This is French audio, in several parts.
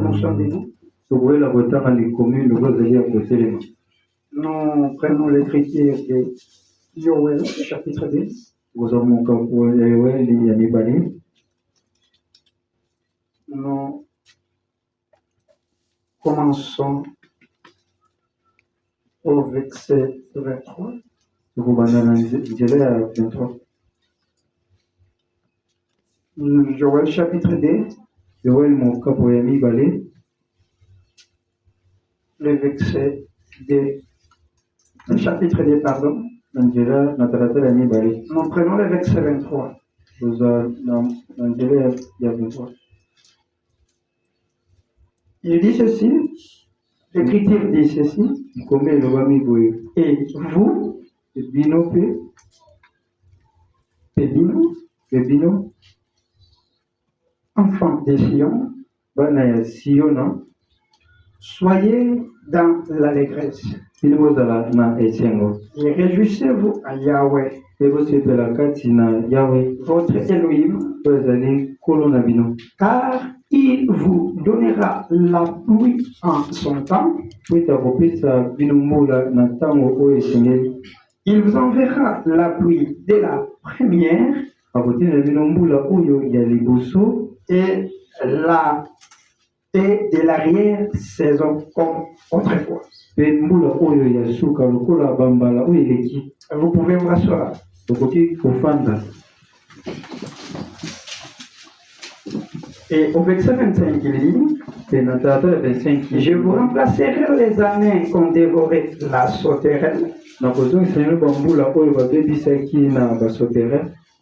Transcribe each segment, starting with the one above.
consommer-nous. Nous prenons l'écriture de Joël, chapitre 10. Nous commençons au verset 23. Joël, chapitre 10. Le verset 2. Chapitre 2, pardon. Nous prenons le verset 23. Il dit ceci, l'écriture dit ceci, et vous, enfants de Sion, soyez dans l'allégresse. Et réjouissez-vous à Yahweh, votre Elohim, car il vous donnera la pluie en son temps. Il vous enverra la pluie de la première et de l'arrière-saison comme autrefois. Vous pouvez vous rasseoir. Et au verset 25, il dit, je vous remplacerai les années qu'ont dévoré la sauterelle,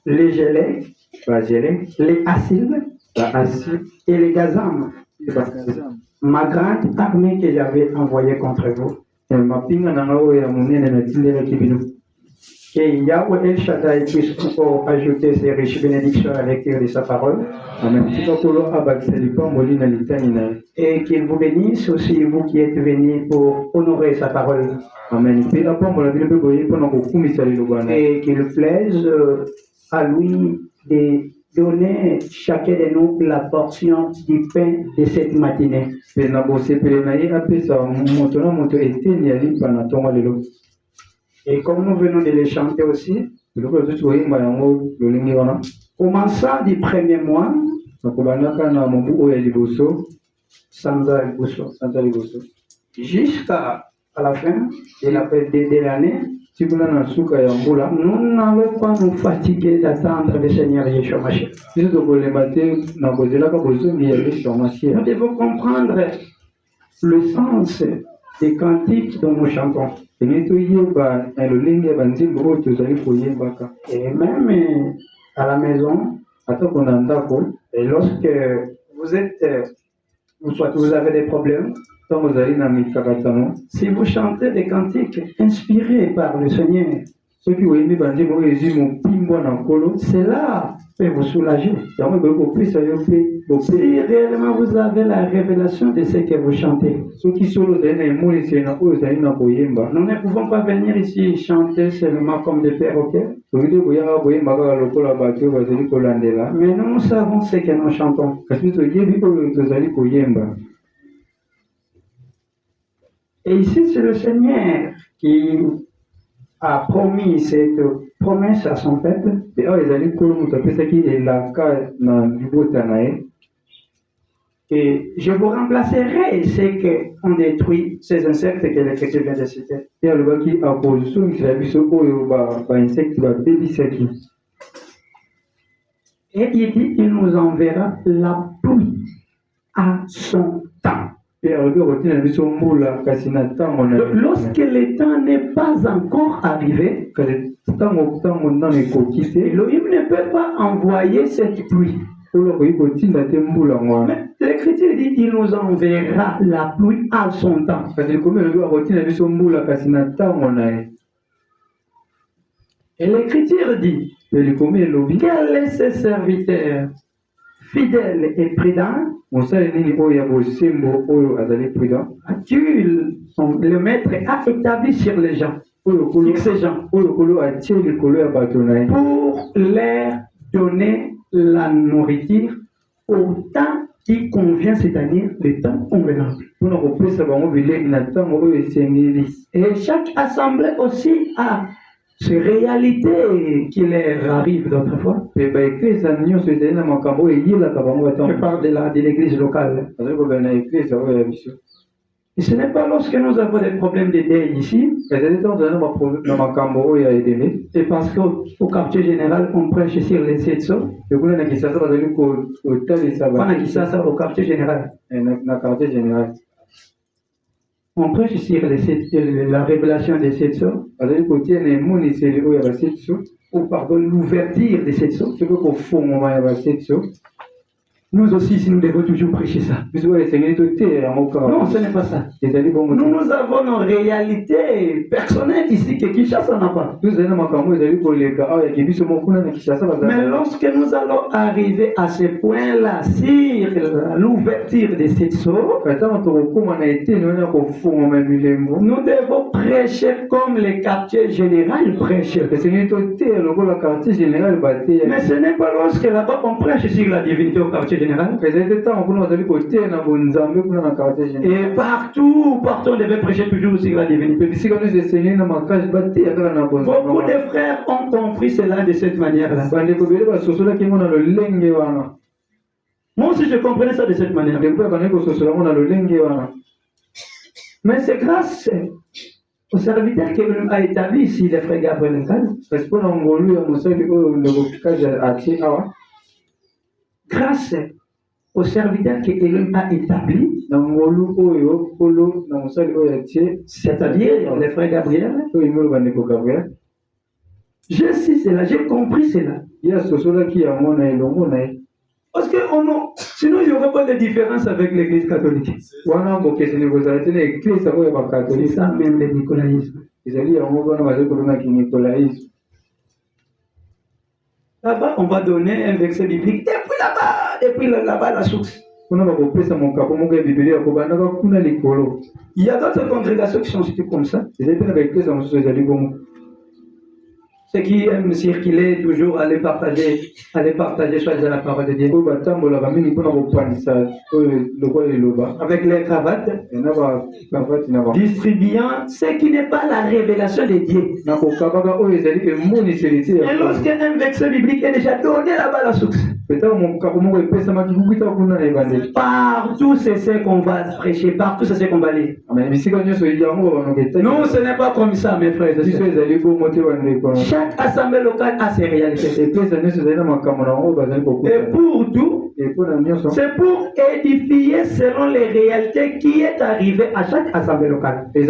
les gelées, les acides et les gazans, ma grande armée que j'avais envoyée contre vous. Que Yahweh El Shaddai puisse encore ajouter ses riches bénédictions à la lecture de sa parole. Et qu'il vous bénisse aussi, vous qui êtes venus pour honorer sa parole. Amen. Et qu'il plaise à lui de donner chacun de nous la portion du pain de cette matinée. Et comme nous venons de les chanter aussi, commençant du premier mois, jusqu'à la fin de l'année, nous n'allons pas nous fatiguer d'attendre le Seigneur Yeshua Mashiach. Nous devons comprendre le sens des cantiques dont nous chantons. Et même à la maison, et lorsque vous avez des problèmes, si vous chantez des cantiques inspirés par le Seigneur, cela peut vous soulager. Si réellement vous avez la révélation de ce que vous chantez, nous ne pouvons pas venir ici chanter seulement comme des perroquets, mais nous savons ce que nous chantons. Et ici, c'est le Seigneur qui a promis cette promesse à son peuple. Et je vous remplacerai ceux qui ont détruit ces insectes que l'Écriture vient de citer. Et il dit, il nous enverra la pluie à son temps. Lorsque le temps n'est pas encore arrivé, Elohim ne peut pas envoyer cette pluie. Mais l'Écriture dit qu'il nous enverra la pluie à son temps. Et l'Écriture dit, quel est ce serviteur fidèle et prudent? Le maître a établi sur les gens, sur ces gens, pour leur donner la nourriture au temps qui convient, c'est-à-dire le temps convenable. Et chaque assemblée aussi a ces réalités qui leur arrivent d'autres fois. Je parle de l'église locale. Et ce n'est pas lorsque nous avons des problèmes de deuil ici. Et parce qu'au quartier général, on prêche sur les 7 sceaux. On a dit ça au quartier général. On prêche sur la révélation des 7 sceaux. Ou pardon, l'ouverture des 7 sceaux. Nous aussi, si nous devons toujours prêcher ça. Non, ce n'est pas ça. Nous avons nos réalités personnelles ici que Kinshasa n'a pas. Mais lorsque nous allons arriver à ce point-là, sur l'ouverture de cette sceaux, nous devons prêcher comme le quartier général prêche. Mais ce n'est pas lorsque là-bas on prêche sur la divinité au quartier général. Et partout, on devait prêcher toujours sur la divinité. Beaucoup de frères ont compris cela de cette manière-là. Moi aussi, je comprenais ça de cette manière. Mais c'est grâce au serviteur que l'on a établi ici, le frère Gabriel Nkaz. Grâce au serviteur que Elohim a établi, c'est-à-dire le frère Gabriel, j'ai su cela, j'ai compris cela. Parce que sinon il n'y aurait pas de différence avec l'église catholique. C'est ça même le nicolaïsme. Là-bas, on va donner un verset biblique. Depuis là-bas, la source. Il y a d'autres congrégations qui sont situées comme ça. Ceux qui aiment circuler toujours, aller partager choisir la parole de Dieu. Avec les cravates, distribuant ce qui n'est pas la révélation de Dieu. Et lorsqu'un verset biblique est déjà donné là-bas la source, partout c'est ce qu'on va prêcher, partout c'est ce qu'on va lire. Non, ce n'est pas comme ça, mes frères. Chaque assemblée locale a ses réalités. Et pour tout, c'est pour édifier selon les réalités qui est arrivé à chaque assemblée locale. Mais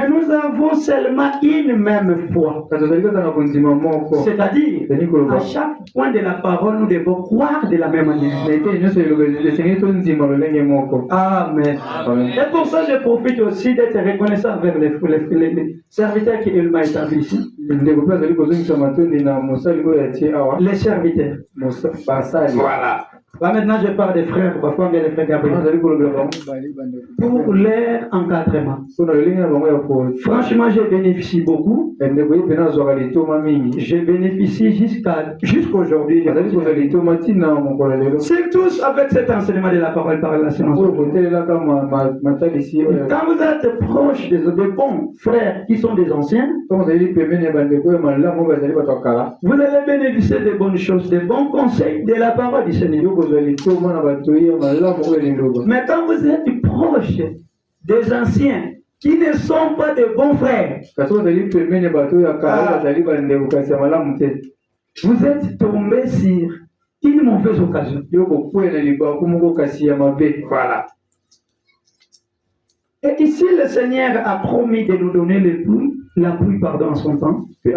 nous avons seulement une même foi. C'est-à-dire, à chaque point de la parole, nous devons croire de la même manière. Amen. Et pour ça, je profite aussi d'être reconnaissant avec les serviteurs qui m'a établi ici. Les serviteurs. Voilà. Là maintenant, je parle des frères, parfois les frères Gabriel. Pour leur encadrement. Franchement, je bénéficie beaucoup. Je bénéficie jusqu'à aujourd'hui. C'est tous avec cet enseignement de la parole par la séance. Quand vous êtes proche des bons frères qui sont des anciens, vous allez bénéficier de bonnes choses, de bons conseils de la parole du Seigneur. Mais quand vous êtes proche des anciens qui ne sont pas de bons frères, vous êtes tombé sur une mauvaise occasion. Voilà. Et ici, le Seigneur a promis de nous donner l'appui en son temps. Et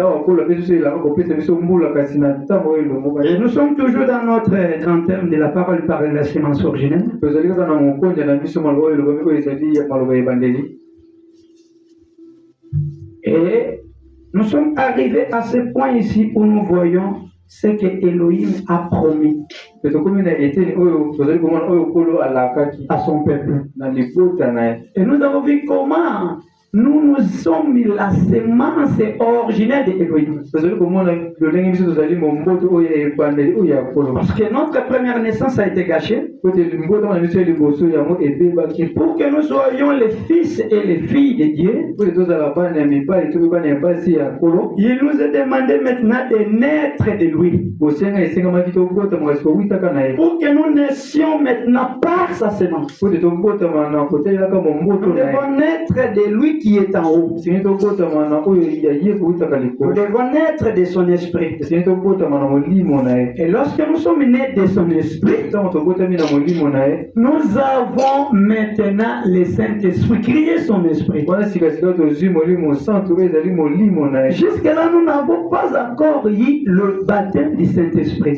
nous sommes toujours dans notre grand thème de la parole par la sémence originelle. Et nous sommes arrivés à ce point ici où nous voyons ce que Elohim a promis à son peuple. Et nous avons vu comment nous sommes la semence originelle de Elohim. Parce que notre première naissance a été gâchée. Pour que nous soyons les fils et les filles de Dieu, il nous a demandé maintenant de naître de lui. Pour que nous naissions maintenant par sa semence. Nous devons naître de lui qui est en haut. Nous devons naître de son esprit. Et lorsque nous sommes nés de son esprit, nous avons maintenant le Saint-Esprit, crier son esprit. Jusque-là, nous n'avons pas encore eu le baptême du Saint-Esprit.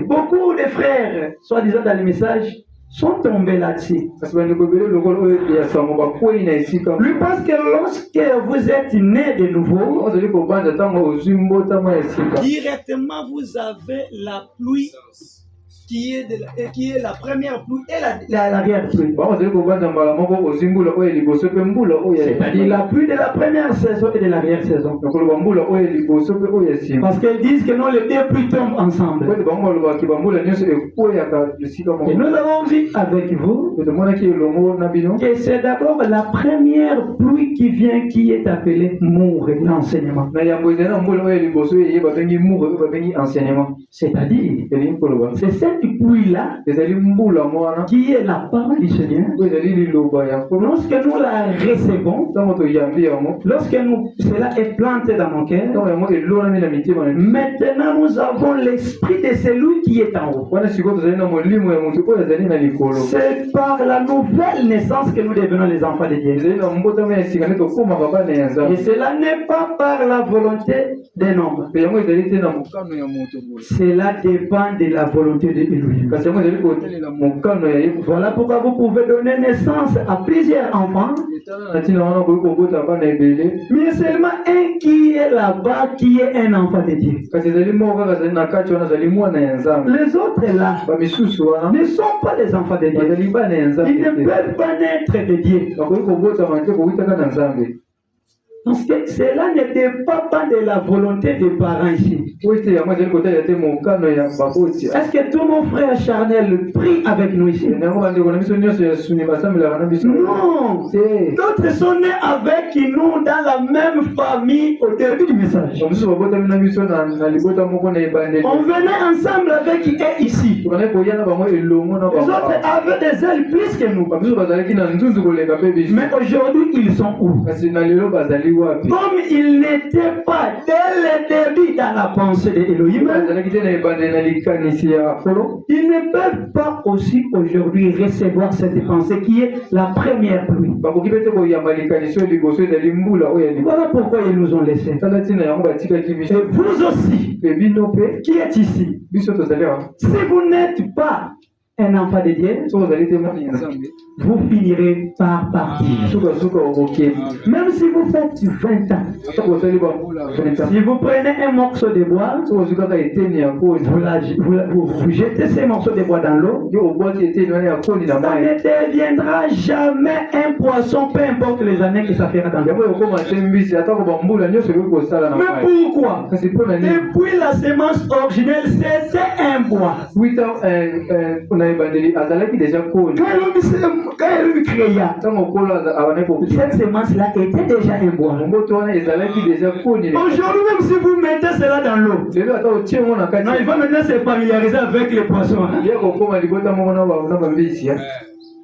Beaucoup de frères, soi-disant dans le message, sont tombés là-dessus. Lui pense que lorsque vous êtes né de nouveau, directement vous avez la pluie qui est la première pluie et l'arrière-pluie. C'est-à-dire la pluie de la première saison et de l'arrière-saison. Parce qu'ils disent que non, les deux pluies tombent ensemble. Et nous avons vu avec vous que c'est d'abord la première pluie qui vient qui est appelée Mour, l'enseignement. C'est-à-dire, c'est cette pluie-là qui est la parole du Seigneur. Lorsque nous la recevons, lorsque cela est planté dans mon cœur, maintenant nous avons l'esprit de celui qui est en haut. C'est par la nouvelle naissance que nous devenons les enfants de Dieu. Et cela n'est pas par la volonté d'un homme. Cela dépend de la volonté de Dieu. Voilà pourquoi vous pouvez donner naissance à plusieurs enfants, mais seulement un qui est là-bas, qui est un enfant de Dieu. Les autres là ne sont pas des enfants de Dieu. Ils ne peuvent pas naître de Dieu. Parce que cela ne dépend pas de la volonté des parents ici. Est-ce que tous nos frères charnels prient avec nous ici? Non. D'autres sont nés avec nous dans la même famille au début du message. On venait ensemble avec eux ici. Les autres avaient des ailes plus que nous. Mais aujourd'hui, ils sont où? Comme ils n'étaient pas dès le début dans la pensée d'Elohim, ils ne peuvent pas aussi aujourd'hui recevoir cette pensée qui est la première pluie. Voilà pourquoi ils nous ont laissés. Et vous aussi, qui êtes ici, si vous n'êtes pas un enfant de Dieu, vous finirez par partir. Même si vous faites 20 ans, si vous prenez un morceau de bois, vous jetez ces morceaux de bois dans l'eau, ça ne deviendra jamais un poisson, peu importe les années que ça fera dans l'eau. Mais pourquoi? Depuis la semence originelle, c'était un bois. Quand elle créa, cette semence-là était déjà un bois. Aujourd'hui, même si vous mettez cela dans l'eau, il va maintenant se familiariser avec les poissons.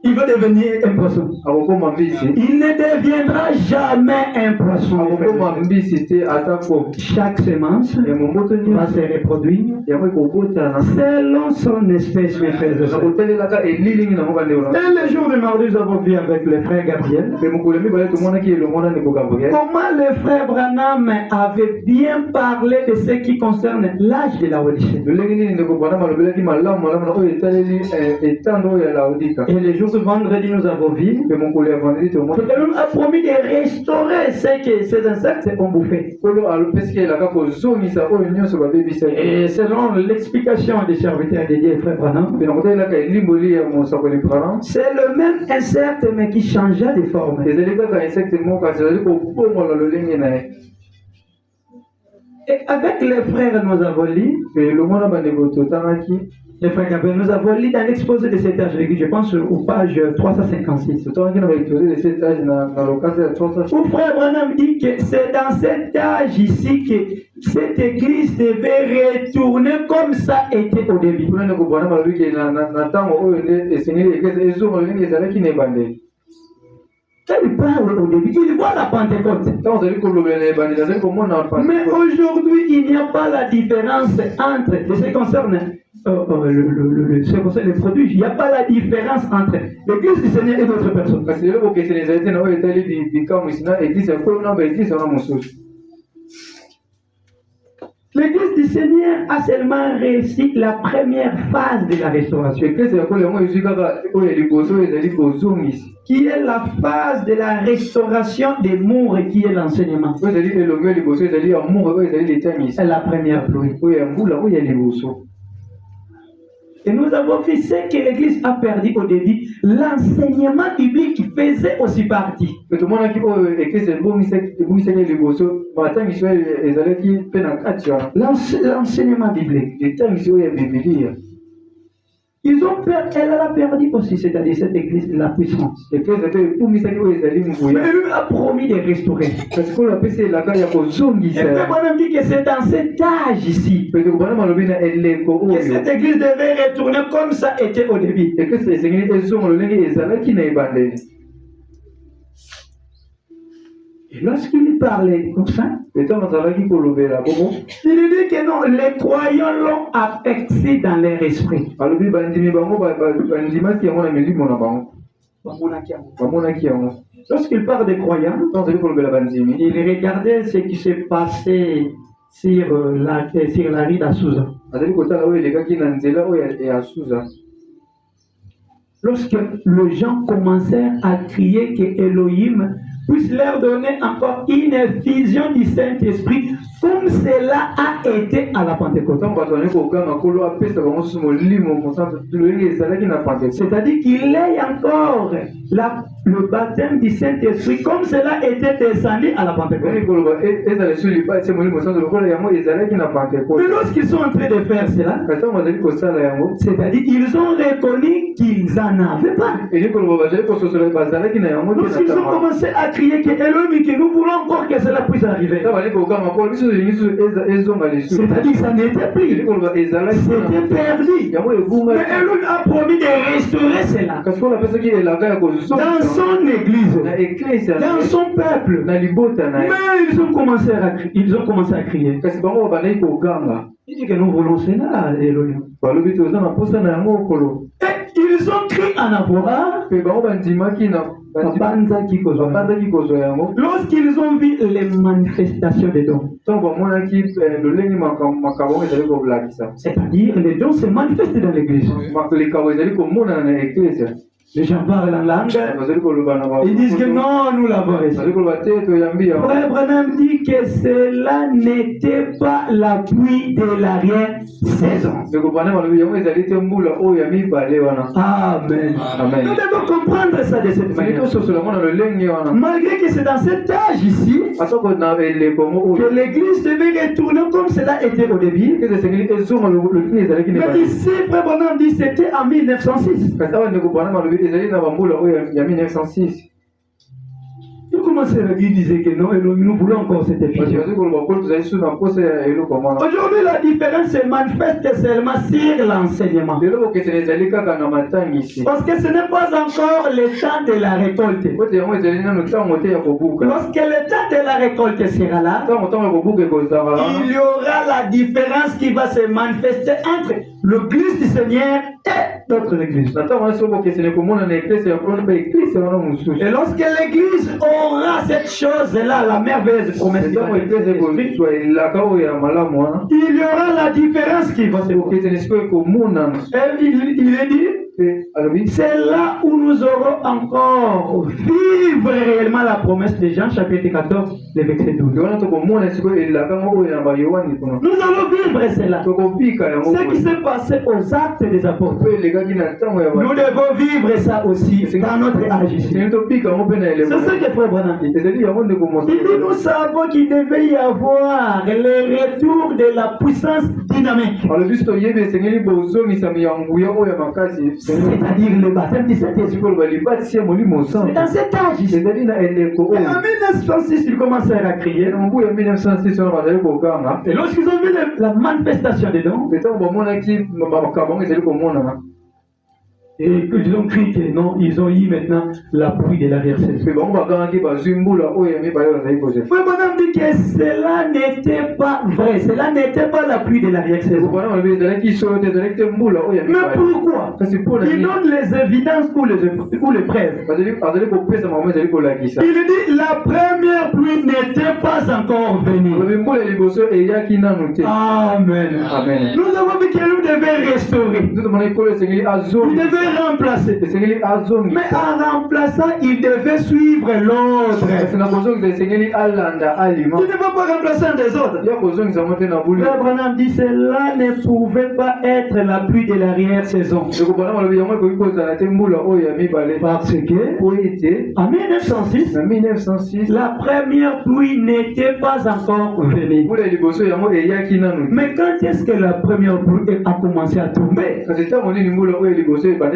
Il va devenir un poisson. Il ne deviendra jamais un poisson. Chaque semence va se reproduire selon son espèce, mes frères et sœurs. Et le jour de mardi, nous avons vu avec le frère Gabriel comment le frère Branham avait bien parlé de ce qui concerne l'âge de la Odyssée. Et le jour ce vendredi, nous avons vu que mon collègue a promis de restaurer ce que ces insectes ont bouffé. Et selon l'explication des serviteurs de Dieu, frère Branham, c'est le même insecte mais qui changeait de forme. Et avec les frères, nous avons lu, les frères Gabriel, nous avons lu dans l'exposé de cet âge, je pense aux pages 356. Où frère Branham dit que c'est dans cet âge ici que cette église devait retourner comme ça était au début. Quand il parle au début, il voit la Pentecôte. Mais aujourd'hui, il n'y a pas la différence entre, ce qui concerne les produits, il n'y a pas la différence entre l'église du Seigneur et d'autres personnes. L'église du Seigneur a seulement réussi la première phase de la restauration, qui est la phase de la restauration des mours et qui est l'enseignement. C'est la première pluie. Et nous avons vu ce que l'Église a perdu au début. L'enseignement biblique faisait aussi partie. L'enseignement biblique. Ils ont perdu, elle a perdu aussi, c'est-à-dire cette église, la puissance. Mais lui a promis de restaurer. Et Frère Branham dit que c'est dans cet âge ici que cette église devait retourner comme ça était au début. Et lorsqu'il parlait comme ça, il dit que non, les croyants l'ont affecté dans leur esprit. Lorsqu'il parle des croyants, il regardait ce qui s'est passé sur la rue d'Azusa. Lorsque les gens commencèrent à crier que Elohim puisse leur donner encore une vision du Saint-Esprit, comme cela a été à la Pentecôte. C'est-à-dire qu'il ait encore le baptême du Saint-Esprit, comme cela était descendu à la Pentecôte. Mais lorsqu'ils sont en train de faire cela, c'est-à-dire qu'ils ont reconnu qu'ils n'en avaient pas. Lorsqu'ils ont commencé à crier que Elohim, que nous voulons encore que cela puisse arriver, c'est-à-dire que ça n'était plus, c'était perdu. Mais Elohim a promis de restaurer cela dans son église, dans son peuple. Mais ils ont commencé à crier. Il dit que nous voulons cela, Elohim. Et ils ont crié en avoir. Lorsqu'ils ont vu les manifestations des dons, c'est-à-dire les dons se manifestent dans l'église. Les gens parlent en langue, ils disent que non, nous l'avons reçu. Frère Branham dit que cela n'était pas la pluie de l'arrière-saison. Amen. Nous devons comprendre ça de cette manière. Malgré que c'est dans cet âge ici que l'église devait retourner comme cela était au début. Mais ici, Frère Branham dit que c'était en 1906. Tout commençait à dire que non, nous voulons encore cette efficacité. Aujourd'hui, la différence se manifeste seulement sur l'enseignement. Parce que ce n'est pas encore le temps de la récolte. Lorsque le temps de la récolte sera là, il y aura la différence qui va se manifester entre l'église du Seigneur et d'autres églises. Et lorsque l'église aura cette chose-là, la merveilleuse promesse, il y aura la différence qui va se faire. Il est dit C'est là où nous aurons encore vivre réellement la promesse de Jean chapitre 14, le verset 12. Nous allons vivre cela. Ce qui s'est passé aux actes des apôtres. Nous devons vivre ça aussi dans notre âge ici. C'est ce que Frère Branham dit. Nous savons qu'il devait y avoir le retour de la puissance dynamique. C'est-à-dire le baptême du Saint-Esprit. C'est dans cet âge ici. En 1906, ils commencèrent à crier. Et lorsqu'ils ont vu la manifestation des dons, et qu'ils ont crié que non, ils ont eu maintenant la pluie de l'arrière-saison. Frère Branham dit que cela n'était pas vrai, cela n'était pas la pluie de l'arrière-saison. Mais pourquoi? Il donne les évidences ou les preuves. Il dit la première pluie n'était pas encore venue. Amen. Nous avons vu que nous devions restaurer. Il devait remplacer. Mais en remplaçant, il devait suivre l'autre. Il ne va pas remplacer un des autres. Frère Branham dit cela ne pouvait pas être la pluie de l'arrière-saison. Parce que en 1906, la première pluie n'était pas encore venue. Mais quand est-ce que la première pluie a commencé à tomber?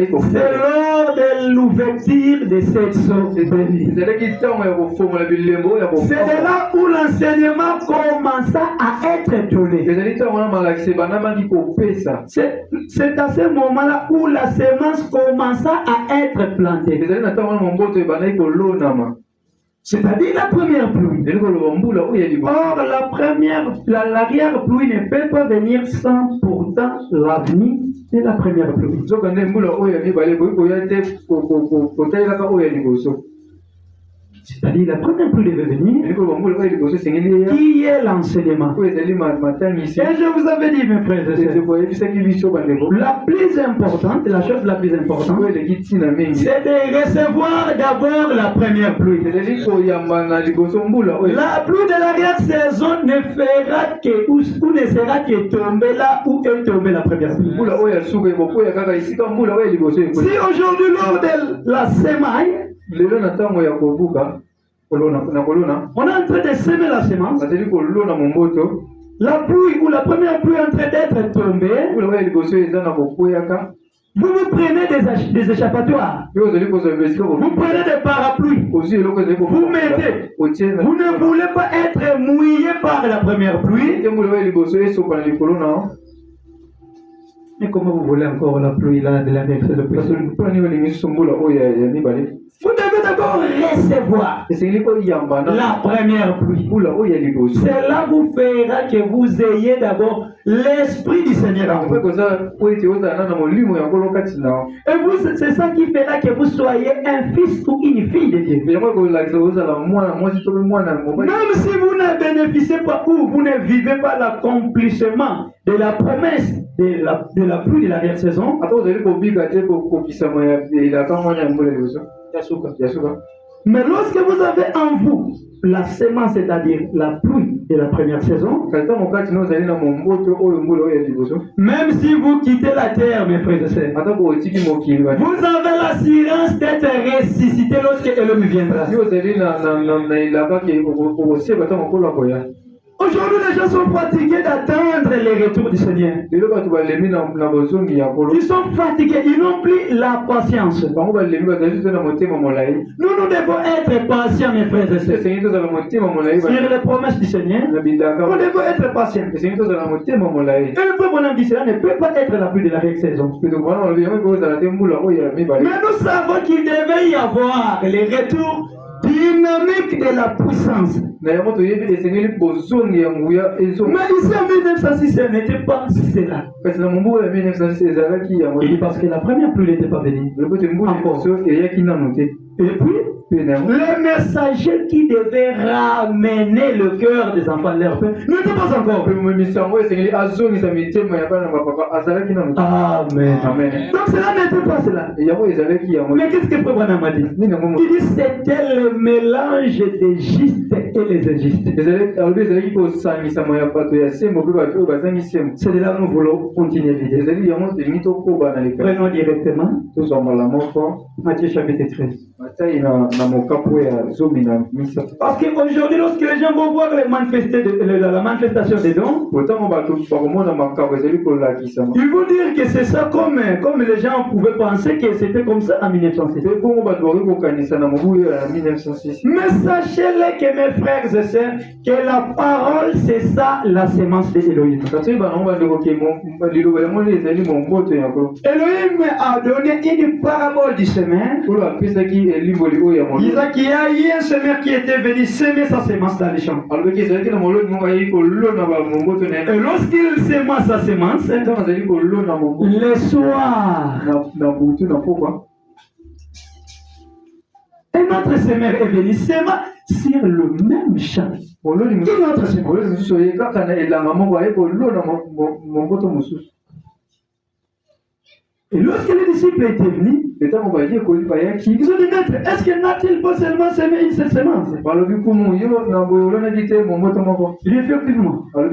C'est lors de l'ouverture de cette source bénie. C'est de là où l'enseignement commença à être donné. C'est à ce moment-là où la semence commença à être plantée. C'est-à-dire la première pluie. Or, l'arrière-pluie ne peut pas venir sans pourtant l'avenir de la première pluie. C'est-à-dire la première pluie devait venir, qui est l'enseignement. Et je vous avais dit, mes frères et sœurs, la plus importante, la chose la plus importante, c'est de recevoir d'abord la première pluie. La pluie de l'arrière-saison ne fera que, ou ne sera que tomber là où est tombée la première pluie. Si aujourd'hui, lors de la semaille, on est en train de semer la semence, la pluie ou la première pluie est en train d'être tombée, vous prenez des échappatoires, vous prenez des parapluies, vous mettez, vous ne voulez pas être mouillé par la première pluie. Mais comment vous voulez encore la pluie là de la verset de pluie? Vous devez d'abord recevoir la première pluie. Cela vous fera que vous ayez d'abord l'Esprit du Seigneur en vous. Et vous, c'est ça qui fera que vous soyez un fils ou une fille de Dieu. Même si vous ne bénéficiez pas ou vous ne vivez pas l'accomplissement de la promesse de la pluie de l'arrière-saison, mais lorsque vous avez en vous la semence, c'est-à-dire la pluie de la première saison, même si vous quittez la terre, mes frères et sœurs, vous avez l'assurance d'être ressuscité lorsque Elohim viendra. Aujourd'hui, les gens sont fatigués d'attendre le retour du Seigneur. Ils sont fatigués, ils n'ont plus la patience. Nous devons être patients, mes frères et sœurs. Sur les promesses du Seigneur, nous devons être patients. Et le frère Branham dit cela ne peut pas être la pluie de la saison. Mais nous savons qu'il devait y avoir le retour dynamique de la puissance. Mais ici en 1906, ce n'était pas cela. Parce que la première pluie n'était pas venue. Et puis, Le messager qui devait ramener le cœur des enfants de leur père n'était pas encore. Amen. Amen. Donc cela n'était pas cela. Mais qu'est-ce que Frère Branham a dit? Il dit c'était le mélange des justes et les injustes. C'est de là que nous voulons continuer l'idée. Prenons directement Matthieu chapitre 13. Parce qu'aujourd'hui, lorsque les gens vont voir la manifestation des dons, ils vont dire que c'est ça comme les gens pouvaient penser que c'était comme ça en 1906. Mais sachez-les que mes frères et sœurs, que la parole c'est ça la semence de Elohim. Elohim a donné une parabole du semeur. Il a qu'il y a eu un semeur qui était venu semer sa semence dans les champs. Et lorsqu'il sema sa semence, le soir, un autre semeur est venu semer sur le même champ. Une autre semence. Et lorsque les disciples étaient venus, ils ont dit, maître, est-ce qu'il n'a-t-il pas seulement semé une seule semence? Il est effectivement. Mais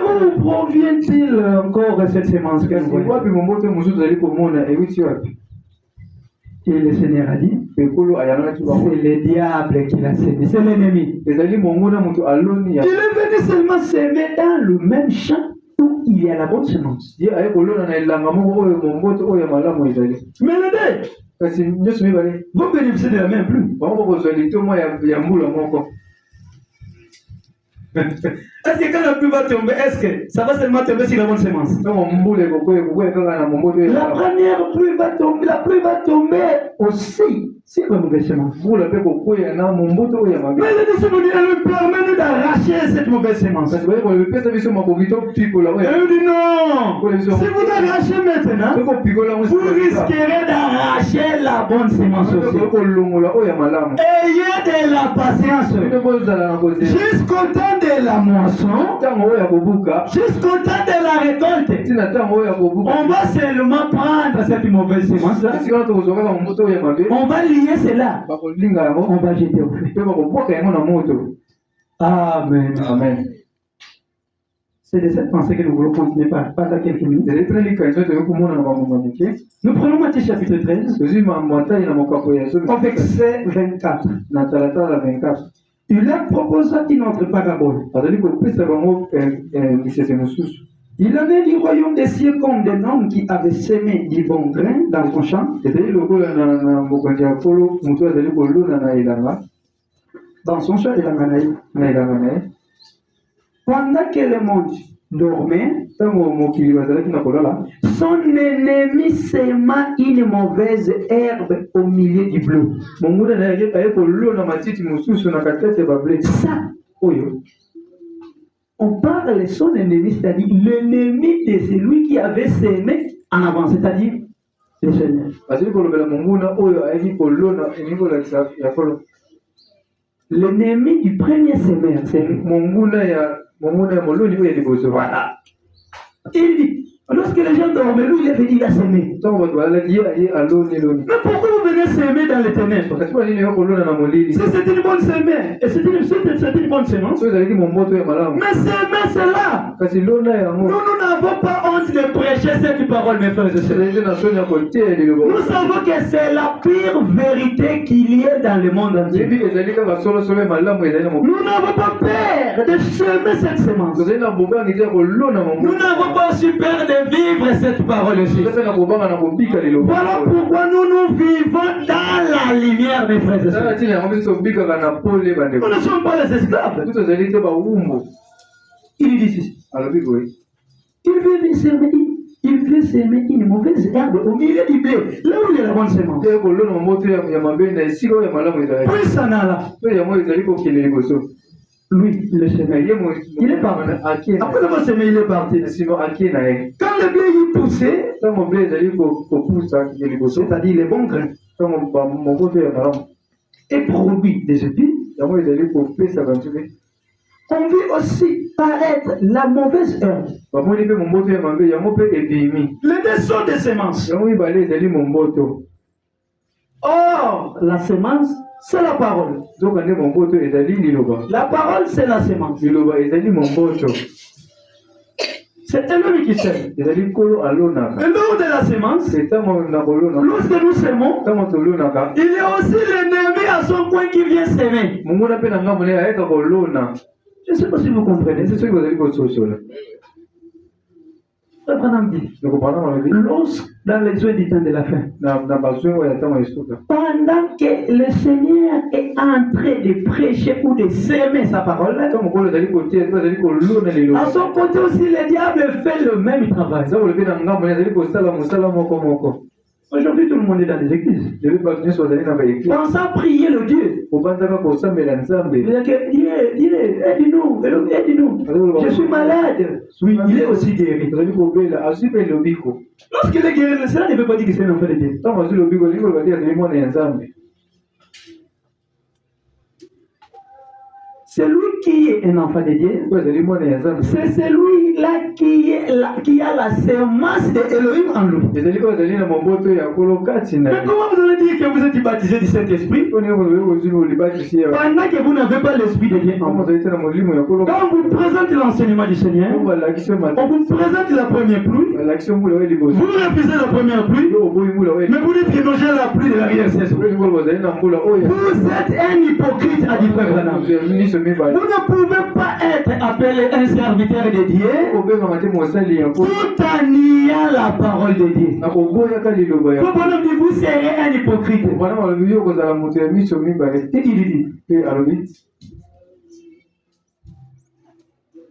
où provient-il encore cette semence? Et le Seigneur a dit, c'est le diable qui l'a semé, c'est l'ennemi. Il est venu seulement semer dans le même champ où il y a la bonne semence. Mais les deux, vous bénéficiez de la même pluie. Est-ce que quand la pluie va tomber, est-ce que ça va seulement tomber sur la bonne semence? La première pluie va tomber, la pluie va tomber aussi sur la mauvaise semence. Mais le Seigneur nous permet d'arracher cette mauvaise semence. Et il dit non, si vous arrachez maintenant, vous risquerez d'arracher la bonne semence aussi. Ayez de la patience jusqu'au temps de la moisson, jusqu'au temps de la récolte. On va seulement prendre cette mauvaise semence là, on va lier cela, on va jeter au feu. Amen. Amen. C'est de cette pensée que nous voulons continuer par quelques minutes. Nous prenons Matthieu chapitre 13, au verset 24. Il leur proposa une autre parabole. Il en est du royaume des cieux comme d'un homme qui avait semé du bon grain dans son champ. Dans son champ, il a gagné. Pendant que le monde dormait, son ennemi sema une mauvaise herbe au milieu du bleu. Ça, on parle de son ennemi, c'est-à-dire l'ennemi de celui qui avait semé en avant, c'est-à-dire le Seigneur. L'ennemi du premier semeur, c'est lui. Voilà. Il dit, lorsque les gens dorment, lui il est venu, il a semé. Mais pourquoi vous venez semer dans les ténèbres? Si c'est une bonne semence, et c'est une bonne semence. Mais semer cela. Nous n'avons pas honte de prêcher cette parole, mes frères et sœurs. Nous savons que c'est la pire vérité qu'il y ait dans le monde entier. Nous n'avons pas peur de semer cette semence. Nous n'avons pas aussi peur de vivre cette parole aussi. Voilà pourquoi nous vivons dans la lumière, mes frères et sœurs. Nous ne sommes pas les esclaves. Il dit ceci. Il veut s'aimer une mauvaise herbe au milieu du blé, là où il y a la bonne semence. Puis ça n'a là. Lui, le semeur, il est parti. Après avoir semé, il est parti. Quand le blé y poussait, c'est-à-dire les bons grains, et produit des épis. On vit aussi paraître la mauvaise herbe. Les deux sont des semences. Or, la semence, c'est la parole. La parole, c'est la semence. C'est un qui sème. Et l'eau de la semence, lorsque nous sémons, il y a aussi l'ennemi à son coin qui vient s'aimer. Je ne sais pas si vous comprenez. C'est ce que vous avez dit. Lorsque, dans les jours du temps de la fin, pendant que le Seigneur est en train de prêcher ou de s'aimer sa parole, à son côté aussi, le diable fait le même travail. Aujourd'hui, tout le monde est dans les églises. Pensant prier le Dieu. Aide-nous, aide-nous. Je suis malade. Oui, il est aussi guéri. Lorsqu'il est guéri, cela ne veut pas dire que c'est un enfant de Dieu. Celui qui est un enfant de Dieu, c'est celui-là qui a la semence de Elohim en lui. Mais comment vous allez dire que vous êtes baptisé du Saint-Esprit pendant que vous n'avez pas l'Esprit de Dieu en vous? Quand on vous présente l'enseignement du Seigneur, on vous présente la première pluie, vous refusez la première pluie, mais vous dites que non, j'ai la pluie de l'arrière-saison. Vous êtes un hypocrite, a dit Frère Branham. Vous ne pouvez pas être appelé un serviteur de Dieu tout en niant la parole de Dieu. Vous serez un hypocrite.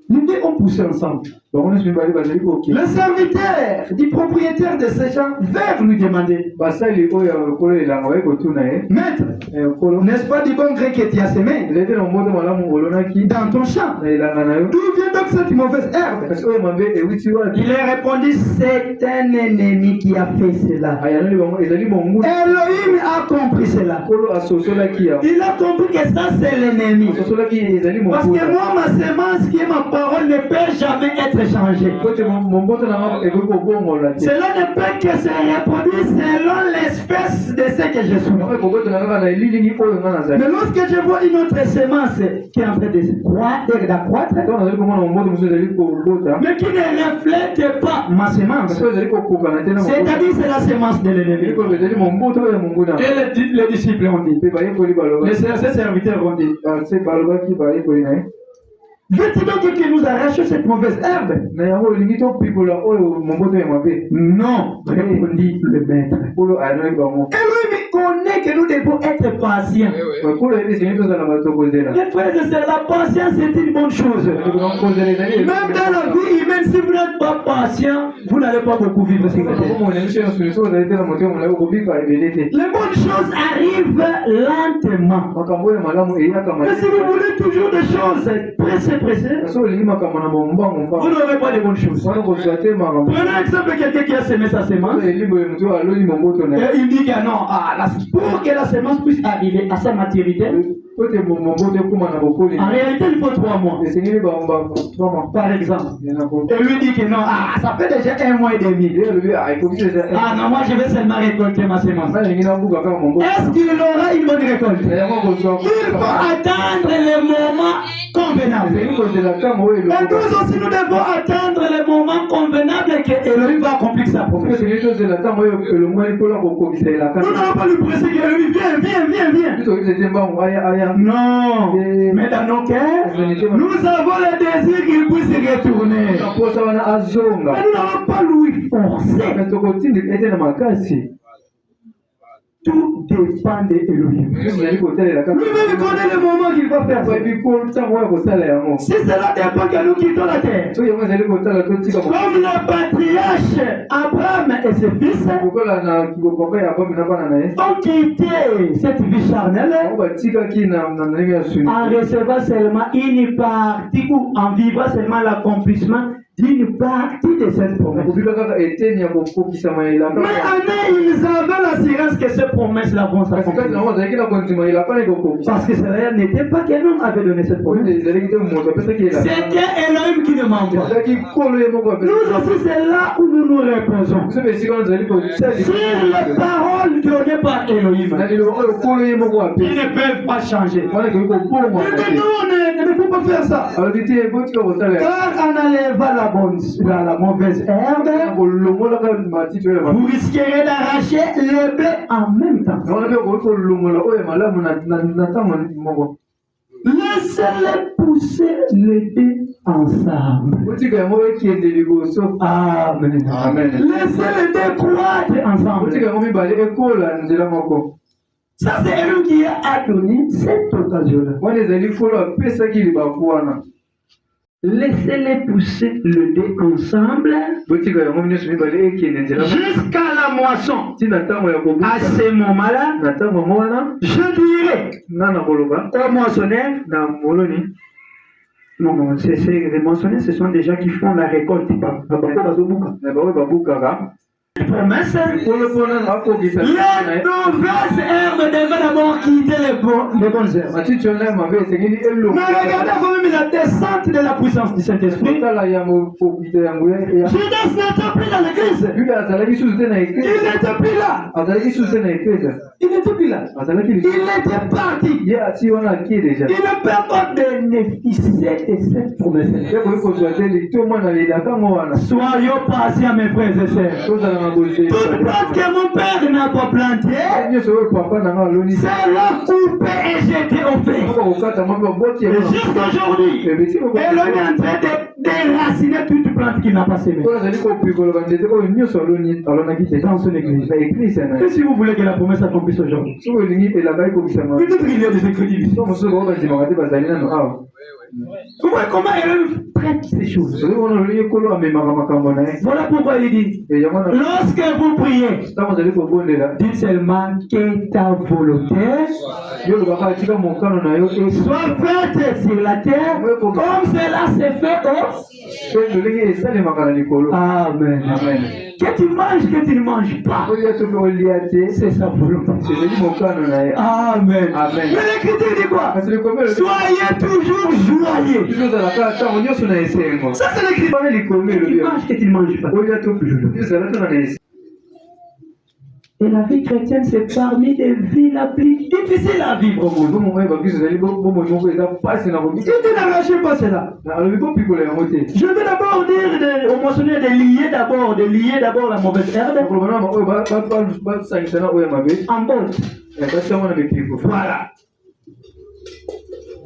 Nous devons pousser ensemble. Le serviteur du propriétaire de ces champs va lui demander: Maître, n'est-ce pas du bon gré que tu as semé dans ton champ? D'où vient donc cette mauvaise herbe? Il a répondu: c'est un ennemi qui a fait cela. Elohim a compris cela. Il a compris que ça c'est l'ennemi. Parce que moi, ma semence qui est ma parole ne peut jamais être changée. Cela ne peut que se reproduire selon l'espèce de ce que je suis. Mais lorsque je vois une autre semence qui est en train d'accroître, mais qui ne reflète pas ma semence, c'est-à-dire c'est la semence de l'ennemi. Et les disciples ont dit, les serviteurs ont dit: veux-tu donc que nous arrachions cette mauvaise herbe? Non, répondit le maître. Et lui connaît que nous devons être patients. Mes frères et sœurs, la patience c'est une bonne chose. Même dans la vie humaine, si vous n'êtes pas patient, vous n'allez pas beaucoup vivre sur la terre. Les bonnes choses arrivent lentement. Mais si vous voulez toujours des choses pressées, vous n'aurez pas de bonnes choses. Prenez exemple de quelqu'un qui a semé sa semence et il dit que non, pour que la semence puisse arriver à sa maturité, en réalité il faut 3 mois. Par exemple. Et lui dit que non, ça fait déjà 1 mois et demi. Non, moi je vais seulement récolter ma semence. Est-ce qu'il aura une bonne récolte? Il faut attendre le moment convenable. Et nous aussi nous devons attendre le moment convenable que Elohim va accomplir sa promesse. Nous n'allons pas lui presser que Elohim viens. Non, mais dans nos cœurs, nous avons le désir qu'il puisse y retourner. Mais nous n'allons pas lui forcer. Tout dépend de Elohim. Lui-même connaît le moment qu'il va faire. Si cela dépend que nous quittons la terre, comme le patriarche Abraham et ses fils ont quitté cette vie charnelle en recevant seulement une partie ou en vivant seulement l'accomplissement d'une partie de cette promesse. Mais ils avaient l'assurance que ces promesses-là vont s'accomplir. Parce que cela n'était pas qu'un homme avait donné cette promesse. C'était Elohim qui demande. Nous aussi, c'est là où nous nous reposons. Sur les paroles données par Elohim. Ils ne peuvent pas changer. Mais nous, il ne faut pas faire ça. Car en enlevant la mauvaise herbe, vous risquerez d'arracher le blé en même temps. Laissez-les pousser les deux ensemble. Amen. Amen. Laissez-les deux croître ensemble. Ça, c'est lui qui a donné cette occasion-là. Laissez-les pousser le dé ensemble jusqu'à la moisson. À ce moment-là, je dirais aux moissonneurs, non, les moissonneurs, ce sont des gens qui font la récolte. Promesse. Les mauvaises herbes devaient d'abord quitter les bonnes herbes. Mais regardez quand même la descente de la puissance du Saint-Esprit. Judas n'était plus dans l'église. Il n'était plus là. Il n'était plus là. Il était parti. Il ne peut pas bénéficier de cette promesse. Soyons patients, mes frères et sœurs. Toute plante que mon père n'a pas plantée sera coupée et jetée au feu. Et jusqu'aujourd'hui, elle est en train de déraciner toute plante qui n'a pas semé dans son église. Et si vous voulez que la promesse s'accomplisse aujourd'hui, peut-être qu'il y a des incrédulités. Vous voyez comment elle traite ces choses. Voilà pourquoi il dit, lorsque vous priez, dites seulement que ta volonté soit faite sur la terre comme cela s'est fait au Amen. Que tu manges, que tu ne manges pas, c'est sa volonté. Amen. Mais l'Écriture dit quoi? Soyez toujours joyeux. Ça c'est l'Écriture. Que tu manges, que tu ne manges pas. Et la vie chrétienne, c'est parmi les vies la plus difficile à vivre au monde. Si tu n'arraches pas cela, je vais d'abord dire aux moissonneurs de lier d'abord la mauvaise herbe en botte. Voilà.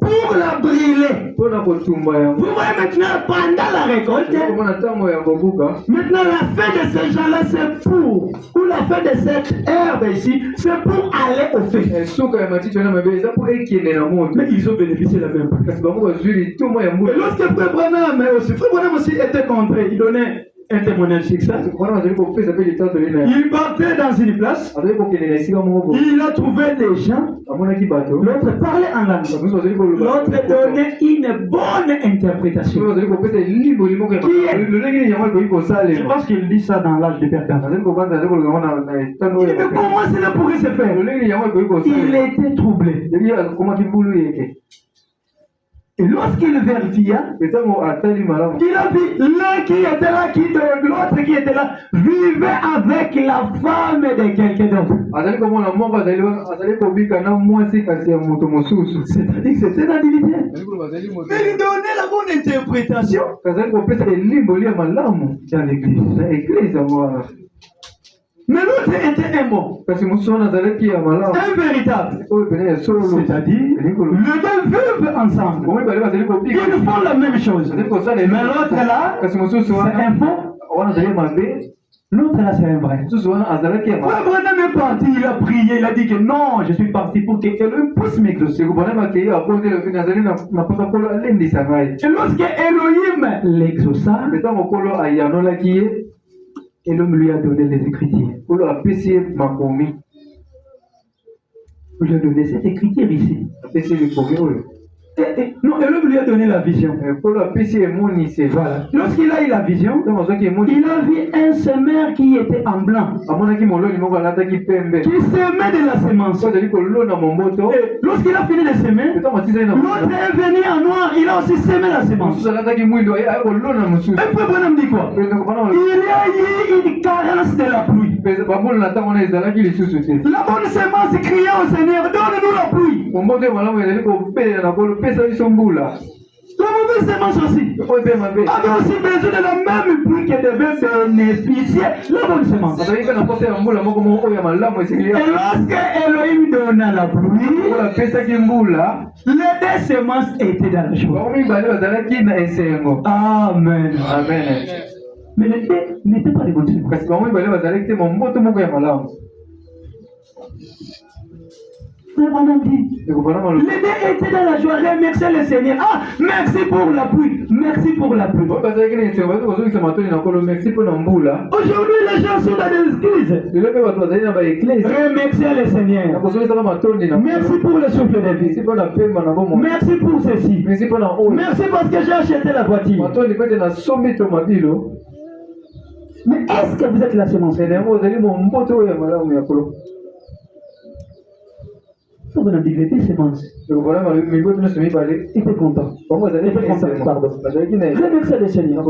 Pour la brûler. Vous voyez maintenant, pendant la récolte, maintenant la fin de ces gens-là, c'est pour, ou la fin de cette herbe ici, c'est pour aller au feu. Mais ils ont bénéficié la même. Et lorsque Frère Branham aussi était contré, il donnait un témoignage sur ça. Il partait dans une place. Il a trouvé des gens. L'autre parlait en langue. L'autre donnait une bonne interprétation. Je pense qu'il dit ça dans l'âge de Bertrand. Mais comment cela pourrait se faire? Il était troublé. Et lorsqu'il vérifia, il a vu l'un qui était là, l'autre qui était là, vivait avec la femme de quelqu'un d'autre. C'est-à-dire que c'était la divinité. Mais il donnait la bonne interprétation dans l'église. Mais l'autre était un bon. Un véritable. C'est-à-dire, les deux vivent ensemble. Ils font la même chose. Mais l'autre là, c'est un faux. L'autre là, c'est un vrai. Frère Branham est parti, il a prié, il a dit que non, je suis parti pour que Elohim puisse m'exaucer. Et lorsque Elohim l'exauça, et l'homme lui a donné les Écritures. Vous lui a donné cette écriture ici. Et Non, Elohim lui a donné la vision. Voilà. Lorsqu'il a eu la vision, il a vu un semeur qui était en blanc, qui semait de la semence. Et lorsqu'il a fini de semer, l'autre est venu en noir, il a aussi semé la semence. Un peu bonhomme dit quoi? Il y a eu une carence de la pluie. La bonne semence cria au Seigneur, donne-nous la pluie. La mauvaise semence aussi avait aussi besoin de la même pluie qui devait bénéficier la bonne semence. Et lorsque Elohim donna la pluie, les deux semences étaient dans la joie. Amen. Amen. Mais n'étaient pas les bonnes semences. Les deux étaient dans la joie, remercier le Seigneur. Ah, merci pour la pluie, merci pour la pluie. Aujourd'hui, les gens sont dans les églises. Remercier le Seigneur. Merci pour le souffle de vie. Merci pour ceci. Merci parce que j'ai acheté la voiture. Mais est-ce que vous êtes la semence? Vous avez des semences. Il était content. Pardon. Remercie le Seigneur.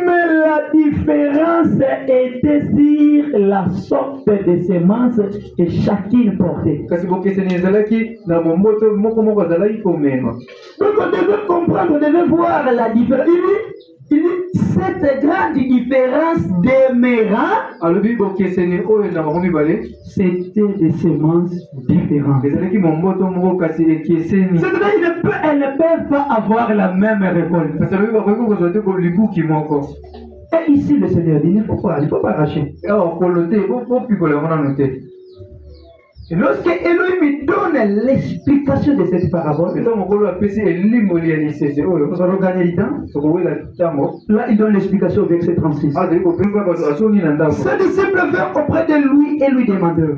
Mais la différence était sur la sorte de semences que chacune portait. Donc on devait comprendre, on devait voir la différence. Cette grande différence demeura. C'était des semences différentes. C'est-à-dire elles ne peuvent pas avoir la même récolte. Et ici le Seigneur dit, il ne faut pas arracher. Et lorsque Elohim donne l'explication de cette parabole, vous allez gagner du temps. Là, il donne l'explication au verset 36. Ses disciples vinrent auprès de lui et lui demandèrent,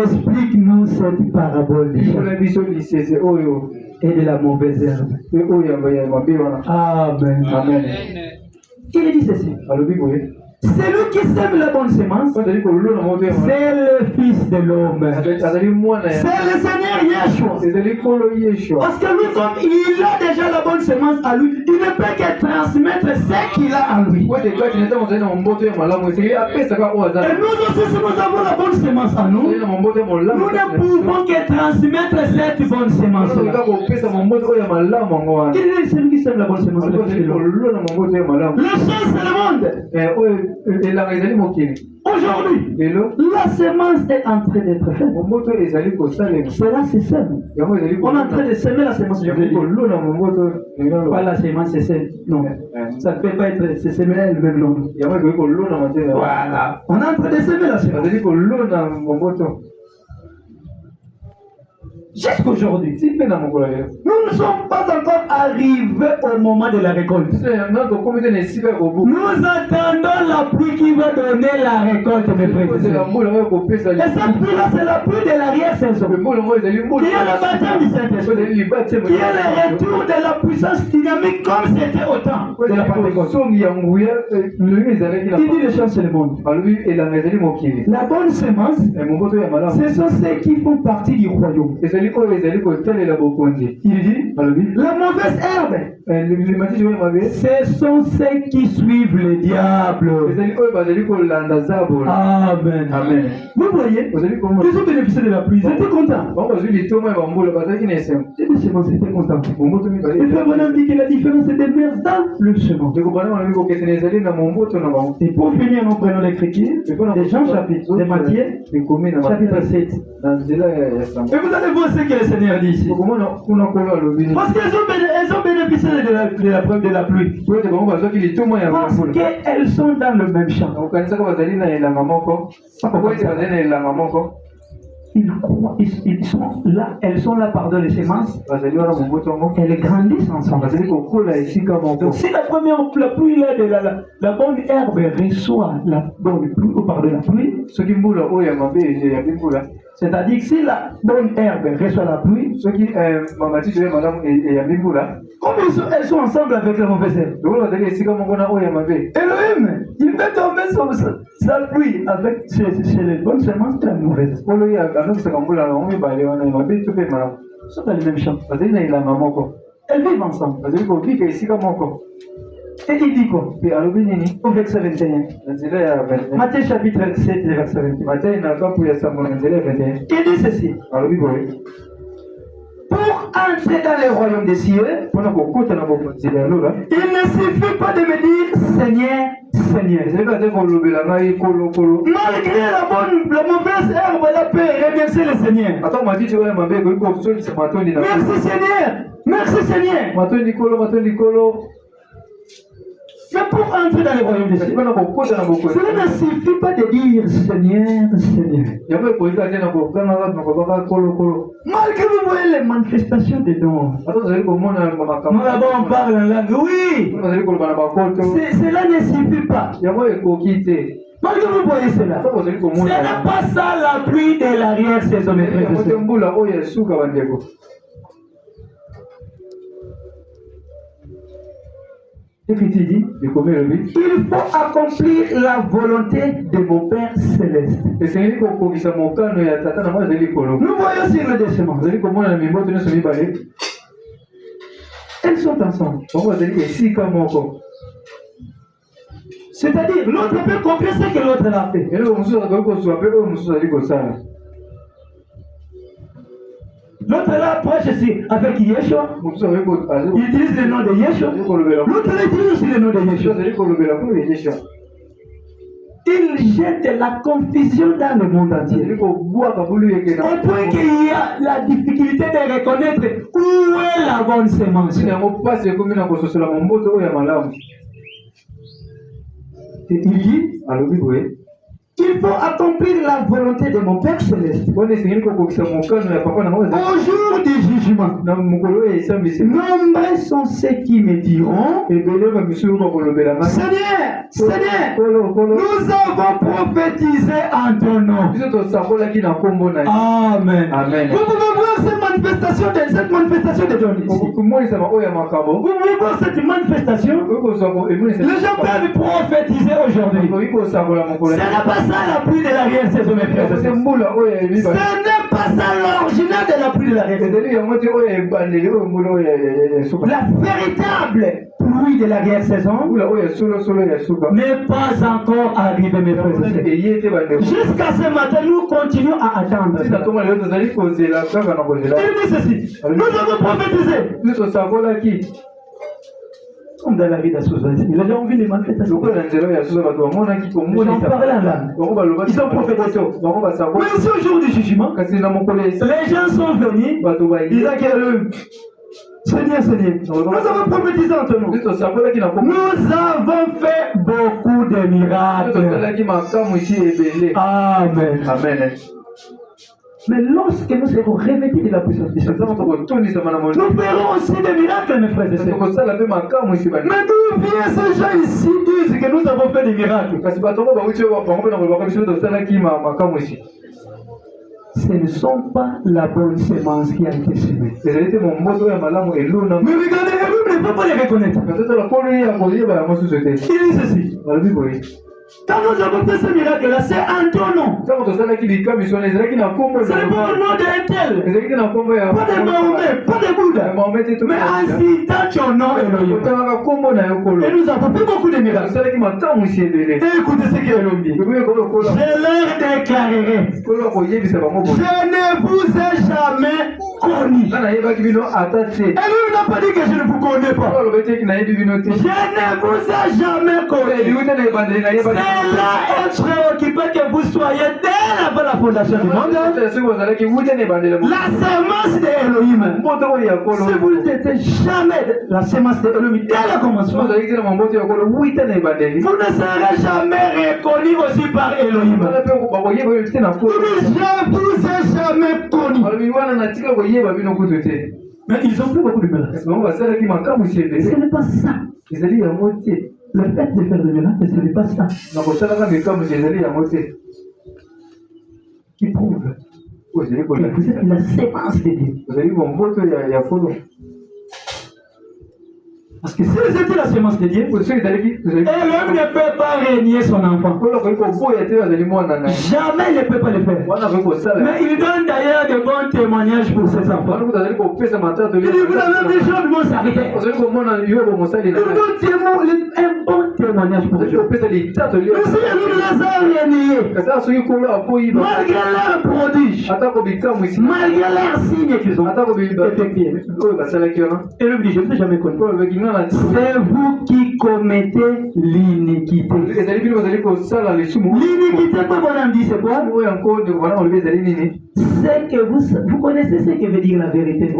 explique-nous cette parabole et de la mauvaise herbe. Amen. Amen. Il dit ceci. Celui qui sème la bonne semence, c'est le Fils de l'homme. C'est le Seigneur Yeshua. Parce que lui, comme il a déjà la bonne semence à lui, il ne peut que transmettre ce qu'il a en lui. Et nous aussi, si nous avons la bonne semence en nous, nous ne pouvons que transmettre cette bonne semence. Il est celui qui sème la bonne semence. Le champ, c'est le monde. Aujourd'hui, la semence est en train d'être faite. Cela c'est sème. On est en train de semer la semence. Pas la semence, c'est sème. Non, ça ne peut pas être semé elle-même. Non. Voilà. On est en train de semer la semence. Jusqu'aujourd'hui, nous ne sommes pas encore arrivés au moment de la récolte. Nous attendons la pluie qui va donner la récolte, mes frères. Et cette pluie-là, c'est la pluie de l'arrière-saison. Qui est le baptême du Saint-Esprit. Qui est le retour de la puissance dynamique comme c'était au temps de la Pentecôte. Il dit les champs, c'est le monde. La bonne semence, ce sont ceux qui font partie du royaume. Il dit, la mauvaise herbe, ce sont ceux qui suivent le diable. Amen. Amen. Vous voyez, ils ont bénéficié de la pluie, ils étaient contents. Les semences étaient contents. Et Frère Branham dit que la différence est demeure dans le semence. Et pour finir, nous prenons l'écriture de Jean chapitre, de Matthieu, chapitre 7. Et vous allez voir ce que le Seigneur dit ici. Parce qu'elles ont bénéficié de la pluie. Parce qu'elles sont dans le même champ. Ils sont là, elles sont là, pardon, les semences. Elles grandissent ensemble. Donc, si la pluie là, de la bonne herbe reçoit la bonne pluie, ou pardon, la pluie, C'est-à-dire que si la bonne herbe reçoit la pluie, ceux qui comme elles sont ensemble avec les mauvaises herbes. Elohim, il fait tomber sa pluie avec chez les bonnes semences et les mauvaises. Ce sont pas les mêmes champs. Elles vivent ensemble. Et il dit quoi? Au verset 21. Matthieu chapitre 7, verset 21. Il dit ceci. Pour entrer dans le royaume des cieux, il ne suffit pas de me dire Seigneur, Seigneur. Malgré la mauvaise herbe, elle peut remercier le Seigneur. Merci Seigneur. Merci Seigneur. Mais pour entrer dans le royaume des cieux, cela ne suffit pas de dire Seigneur, Seigneur. Malgré vous voyez les manifestations des dons, nous avons parlé en langue, oui, cela ne suffit pas. Malgré vous voyez cela, ce n'est pas ça la pluie de l'arrière-saison, mes frères et sœurs. Et puis tu dis, il faut accomplir la volonté de mon Père Céleste. Nous voyons sur le déciment. Elles sont ensemble. C'est-à-dire, l'autre peut comprendre ce que l'autre a fait. L'autre là prêche ici avec Yeshua. Il utilise le nom de Yeshua. L'autre là utilise aussi le nom de Yeshua. Il jette la confusion dans le monde entier. Au point qu'il y a la difficulté de reconnaître où est la bonne semence. Et il dit, il faut accomplir la volonté de mon Père Céleste. Au jour du jugement, nombreux sont ceux qui me diront Seigneur, Seigneur, nous avons prophétisé en ton nom. Amen. Amen. Vous pouvez voir cette manifestation de dons ici. Vous pouvez voir cette manifestation. Les gens peuvent prophétiser aujourd'hui. Ce n'est pas ça la pluie de l'arrière-saison, mes frères. Ce n'est pas ça l'original de la pluie de l'arrière-saison. La véritable pluie de l'arrière-saison n'est pas encore arrivée, mes frères. Jusqu'à ce matin, nous continuons à attendre. Il dit ceci. Nous avons prophétisé. Comme dans la vie d'Assouza, les gens ont vu les manifestations. Ils ont parlé en langue. Ils ont prophétisé. Mais ici, au jour du jugement, les gens sont venus. Ils ont dit Seigneur, Seigneur, nous avons prophétisé entre nous. Nous avons fait beaucoup de miracles. Amen. Amen. Mais lorsque nous serons revêtus de la puissance du Seigneur, nous ferons aussi des miracles, mes frères et sœurs. Mais d'où viennent ces gens ici disent que nous avons fait des miracles? Ce ne sont pas la bonne semence qui a été semée. Mais regardez, vous ne pouvez pas les reconnaître. Il dit ceci. Quand nous avons fait ce miracle-là, c'est en ton nom. C'est pas au nom d'un tel. Pas de Mahomet, pas de Bouddha. Mais en citant ton nom, Elohim. Et nous avons fait beaucoup de miracles. Et écoutez ce qu'Elohim dit. Je leur déclarerai. Je ne vous ai jamais connu. Elohim n'a pas dit que je ne vous connais pas. Je ne vous ai jamais connu. C'est là être préoccupé que vous soyez dès avant la fondation du monde. La semence d'Elohim. Si vous n'étiez jamais la semence d'Elohim dès le commencement, vous ne serez jamais reconnu aussi par Elohim. Je ne vous ai jamais connu. Mais ils ont fait beaucoup de miracles. Ce n'est pas ça. Le fait de faire des miracles, ce n'est pas ça. Qui prouve Vous êtes la sémence de Dieu. Parce que si vous étiez la sémence de Dieu, l'homme ne peut pas régner son enfant. Jamais il ne peut pas le faire. Mais il donne d'ailleurs de bons témoignages pour ses enfants. Il dit, vous avez des gens qui vont s'arrêter. Il donne un bon témoignage pour eux. Mais si il les a régnés, malgré leur prodige, malgré leurs signes qu'ils ont effectués, et lui dit, je ne sais jamais connu. C'est vous qui commettez l'iniquité. L'iniquité, quoi on dit, c'est quoi? C'est que vous connaissez ce que veut dire la vérité.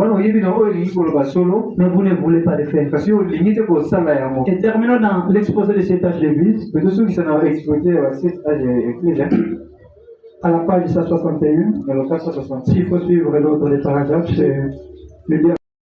Mais vous ne voulez pas le faire. Et terminons dans l'exposé de cette âge d'église. À la page 161. S'il faut suivre l'ordre des paragraphes, c'est le